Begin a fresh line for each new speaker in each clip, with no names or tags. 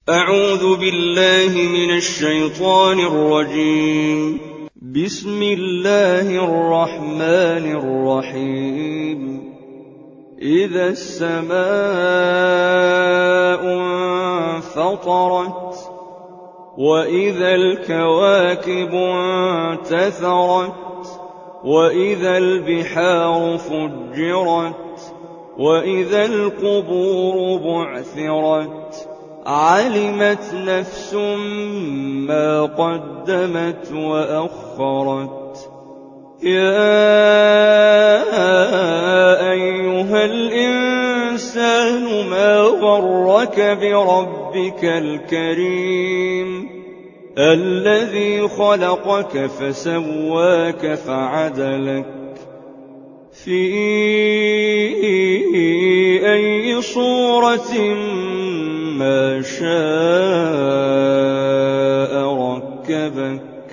أعوذ بالله من الشيطان الرجيم. بسم الله الرحمن الرحيم. إذا السماء انفطرت وإذا الكواكب انتثرت وإذا البحار فجرت وإذا القبور بعثرت علمت نفس ما قدمت وأخرت. يا أيها الإنسان ما غرك بربك الكريم الذي خلقك فسواك فعدلك في أي صورة ما شاء ركبك.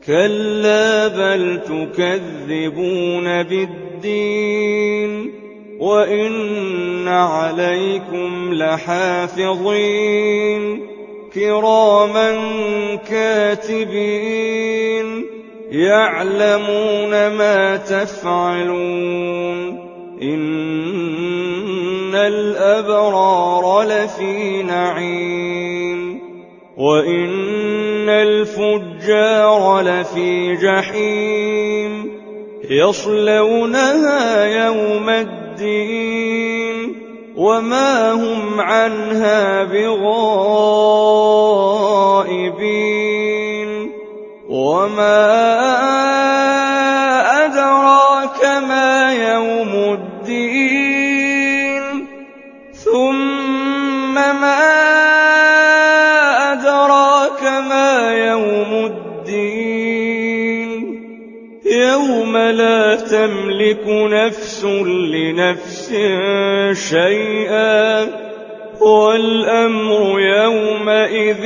كلا بل تكذبون بالدين وإن عليكم لحافظين كراما كاتبين يعلمون ما تفعلون. إن الأبرار لفي نعيم وإن الفجار لفي جحيم يصلونها يوم الدين وما هم عنها بغائبين. وما أدراك ما يوم الدين ثم ما أدراك ما يوم الدين يوم لا تملك نفس لنفس شيئا والأمر يومئذ